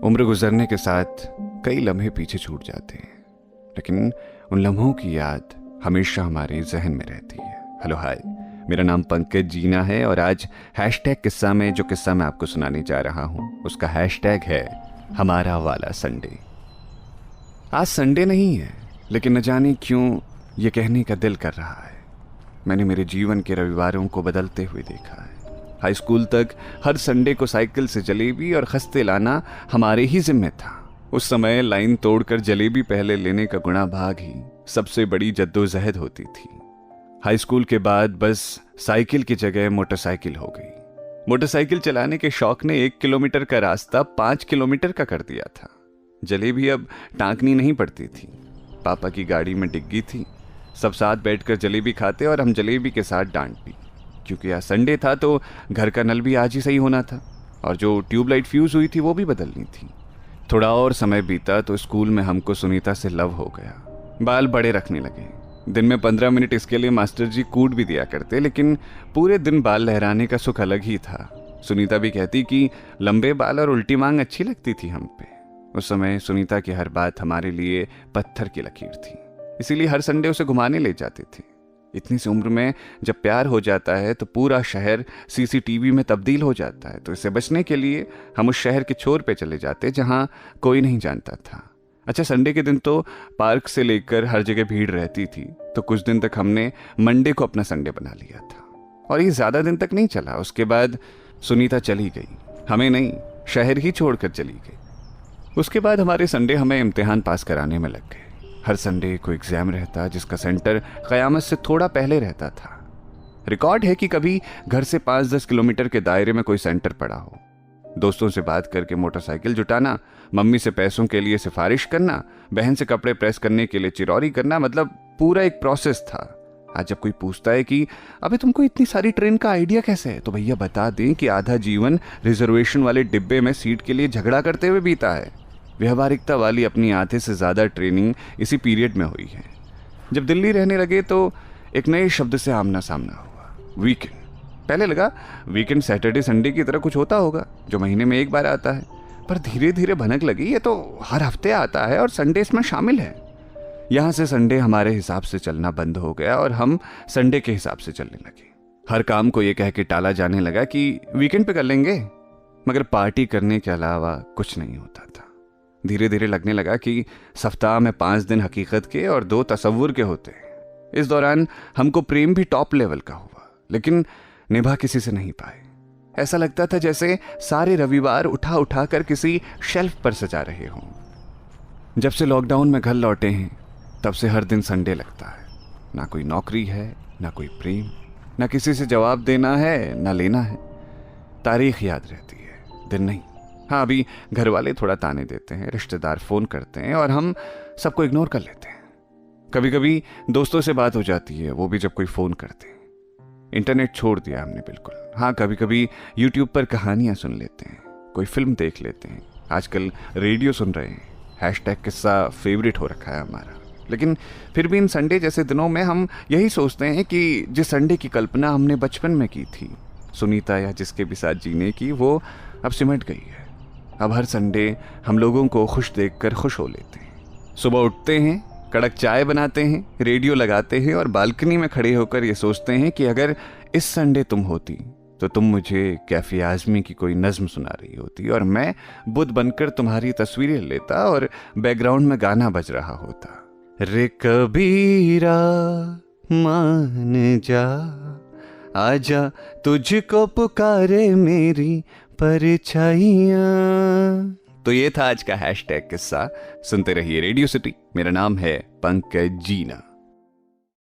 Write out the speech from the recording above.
उम्र गुजरने के साथ कई लम्हे पीछे छूट जाते हैं, लेकिन उन लम्हों की याद हमेशा हमारे जहन में रहती है। हेलो हाय, मेरा नाम पंकज जीना है और आज हैशटैग किस्सा में जो किस्सा मैं आपको सुनाने जा रहा हूँ उसका हैशटैग है हमारा वाला संडे। आज संडे नहीं है, लेकिन न जाने क्यों ये कहने का दिल कर रहा है। मैंने मेरे जीवन के रविवारों को बदलते हुए देखा है। हाई स्कूल तक हर संडे को साइकिल से जलेबी और खस्ते लाना हमारे ही जिम्मे था। उस समय लाइन तोड़कर जलेबी पहले लेने का गुणा भाग ही सबसे बड़ी जद्दोजहद होती थी। हाई स्कूल के बाद बस साइकिल की जगह मोटरसाइकिल हो गई। मोटरसाइकिल चलाने के शौक ने 1 किलोमीटर का रास्ता 5 किलोमीटर का कर दिया था। जलेबी अब टांकनी नहीं पड़ती थी। पापा की गाड़ी में डिग्गी थी, सब साथ बैठकर जलेबी खाते और हम जलेबी के साथ डांट भी, क्योंकि आज संडे था तो घर का नल भी आज ही सही होना था और जो ट्यूबलाइट फ्यूज हुई थी वो भी बदलनी थी। थोड़ा और समय बीता तो स्कूल में हमको सुनीता से लव हो गया। बाल बड़े रखने लगे। दिन में 15 मिनट इसके लिए मास्टर जी कूट भी दिया करते, लेकिन पूरे दिन बाल लहराने का सुख अलग ही था। सुनीता भी कहती कि लंबे बाल और उल्टी मांग अच्छी लगती थी हम पे। उस समय सुनीता की हर बात हमारे लिए पत्थर की लकीर थी, इसीलिए हर संडे उसे घुमाने ले जाते थे। इतनी सी उम्र में जब प्यार हो जाता है तो पूरा शहर सीसीटीवी में तब्दील हो जाता है, तो इससे बचने के लिए हम उस शहर के छोर पे चले जाते जहां कोई नहीं जानता था। अच्छा, संडे के दिन तो पार्क से लेकर हर जगह भीड़ रहती थी, तो कुछ दिन तक हमने मंडे को अपना संडे बना लिया था और ये ज्यादा दिन तक नहीं चला। उसके बाद सुनीता चली गई, हमें नहीं शहर ही छोड़कर चली गई। उसके बाद हमारे संडे हमें इम्तिहान पास कराने में लग गए। हर संडे को एग्जाम रहता जिसका सेंटर क़यामत से थोड़ा पहले रहता था। रिकॉर्ड है कि कभी घर से 5-10 किलोमीटर के दायरे में कोई सेंटर पड़ा हो। दोस्तों से बात करके मोटरसाइकिल जुटाना, मम्मी से पैसों के लिए सिफारिश करना, बहन से कपड़े प्रेस करने के लिए चिरौरी करना, मतलब पूरा एक प्रोसेस था। आज जब कोई पूछता है कि अबे तुमको इतनी सारी ट्रेन का आइडिया कैसे है, तो भैया बता दें कि आधा जीवन रिजर्वेशन वाले डिब्बे में सीट के लिए झगड़ा करते हुए बीता है। व्यवहारिकता वाली अपनी आधे से ज़्यादा ट्रेनिंग इसी पीरियड में हुई है। जब दिल्ली रहने लगे तो एक नए शब्द से आमना सामना हुआ, वीकेंड। पहले लगा वीकेंड सैटरडे संडे की तरह कुछ होता होगा जो महीने में एक बार आता है, पर धीरे धीरे भनक लगी ये तो हर हफ्ते आता है और संडे इसमें शामिल है। यहाँ से संडे हमारे हिसाब से चलना बंद हो गया और हम संडे के हिसाब से चलने लगे। हर काम को ये कह के टाला जाने लगा कि वीकेंड पे कर लेंगे, मगर पार्टी करने के अलावा कुछ नहीं होता था। धीरे धीरे लगने लगा कि सप्ताह में 5 दिन हकीकत के और 2 तसव्वुर के होते हैं। इस दौरान हमको प्रेम भी टॉप लेवल का हुआ, लेकिन निभा किसी से नहीं पाए। ऐसा लगता था जैसे सारे रविवार उठा उठा कर किसी शेल्फ पर सजा रहे हों। जब से लॉकडाउन में घर लौटे हैं तब से हर दिन संडे लगता है। ना कोई नौकरी है, ना कोई प्रेम, ना किसी से जवाब देना है, ना लेना है। तारीख याद रहती है, दिन नहीं। हाँ, अभी घर वाले थोड़ा ताने देते हैं, रिश्तेदार फ़ोन करते हैं और हम सबको इग्नोर कर लेते हैं। कभी कभी दोस्तों से बात हो जाती है, वो भी जब कोई फ़ोन करते हैं। इंटरनेट छोड़ दिया हमने बिल्कुल। हाँ, कभी कभी यूट्यूब पर कहानियाँ सुन लेते हैं, कोई फिल्म देख लेते हैं। आजकल रेडियो सुन रहे हैं। हैशटैग किस्सा फेवरेट हो रखा है हमारा। लेकिन फिर भी इन संडे जैसे दिनों में हम यही सोचते हैं कि जिस संडे की कल्पना हमने बचपन में की थी, सुनीता या जिसके भी साथ जीने की, वो अब सिमट गई है। अब हर संडे हम लोगों को खुश देखकर खुश हो लेते हैं। सुबह उठते हैं, कड़क चाय बनाते हैं, रेडियो लगाते हैं और बालकनी में खड़े होकर ये सोचते हैं कि अगर इस संडे तुम होती तो तुम मुझे कैफे आज़मी की कोई नज़्म सुना रही होती और मैं बुद्ध बनकर तुम्हारी तस्वीरें लेता और बैकग्राउंड में गाना बज रहा होता। रे कबीरा मान जा, आजा तुझको पुकारे मेरी परछाइयाँ। तो ये था आज का हैशटैग किस्सा। सुनते रहिए रेडियो सिटी। मेरा नाम है पंकज जीना।